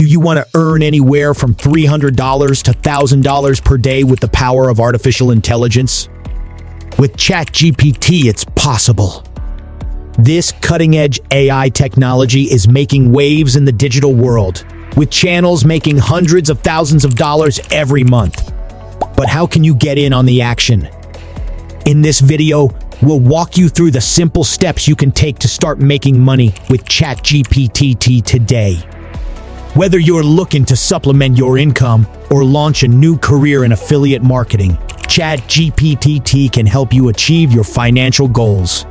Do you want to earn anywhere from $300 to $1,000 per day with the power of artificial intelligence? With ChatGPT, it's possible. This cutting-edge AI technology is making waves in the digital world, with channels making hundreds of thousands of dollars every month. But how can you get in on the action? In this video, we'll walk you through the simple steps you can take to start making money with ChatGPT today. Whether you're looking to supplement your income or launch a new career in affiliate marketing, ChatGPT can help you achieve your financial goals.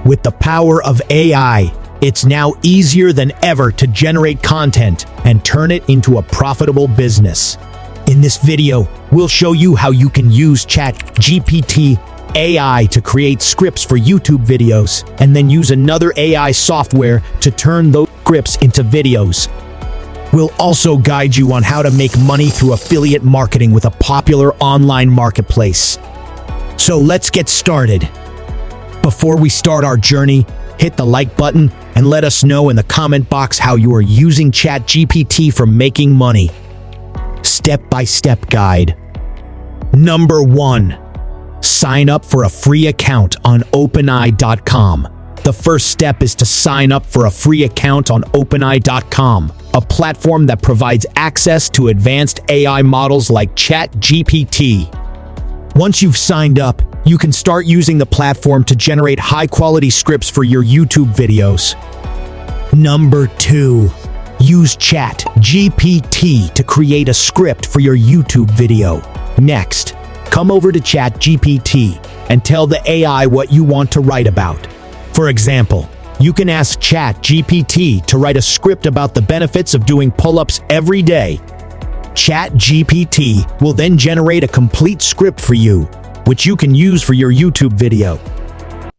With the power of AI, it's now easier than ever to generate content and turn it into a profitable business. In this video, we'll show you how you can use ChatGPT AI to create scripts for YouTube videos, and then use another AI software to turn those scripts into videos. We'll also guide you on how to make money through affiliate marketing with a popular online marketplace. So let's get started. Before we start our journey, hit the like button and let us know in the comment box how you are using ChatGPT for making money. Step-by-step guide. Number 1. Sign up for a free account on OpenAI.com. The first step is to sign up for a free account on OpenAI.com, a platform that provides access to advanced AI models like ChatGPT. Once you've signed up, you can start using the platform to generate high-quality scripts for your YouTube videos. Number 2. Use ChatGPT to create a script for your YouTube video. Next, come over to ChatGPT and tell the AI what you want to write about. For example, you can ask ChatGPT to write a script about the benefits of doing pull-ups every day. ChatGPT will then generate a complete script for you, which you can use for your YouTube video.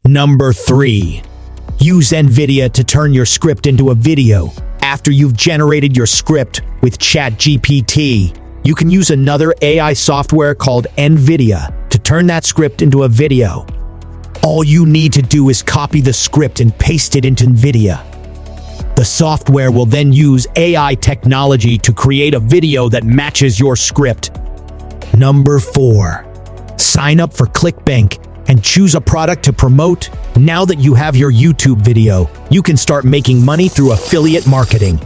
Number 3. Use NVIDIA to turn your script into a video. After you've generated your script with ChatGPT, you can use another AI software called NVIDIA to turn that script into a video. All you need to do is copy the script and paste it into NVIDIA. The software will then use AI technology to create a video that matches your script. Number 4. Sign up for ClickBank and choose a product to promote. Now that you have your YouTube video, you can start making money through affiliate marketing.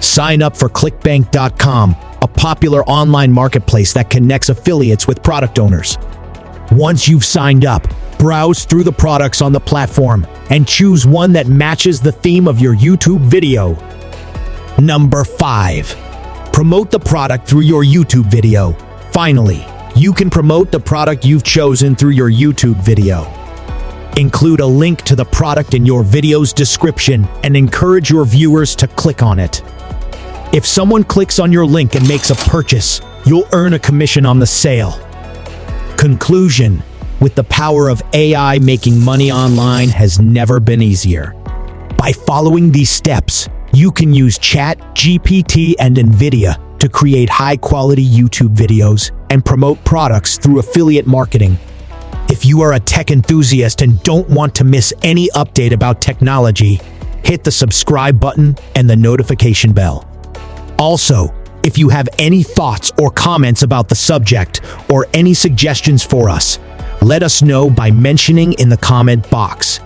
Sign up for ClickBank.com, a popular online marketplace that connects affiliates with product owners. Once you've signed up, browse through the products on the platform and choose one that matches the theme of your YouTube video. Number 5. Promote the product through your YouTube video. Finally, you can promote the product you've chosen through your YouTube video. Include a link to the product in your video's description and encourage your viewers to click on it. If someone clicks on your link and makes a purchase, you'll earn a commission on the sale. Conclusion: with the power of AI, making money online has never been easier. By following these steps, you can use ChatGPT and NVIDIA to create high-quality YouTube videos and promote products through affiliate marketing. If you are a tech enthusiast and don't want to miss any update about technology, hit the subscribe button and the notification bell. Also, if you have any thoughts or comments about the subject or any suggestions for us, let us know by mentioning in the comment box.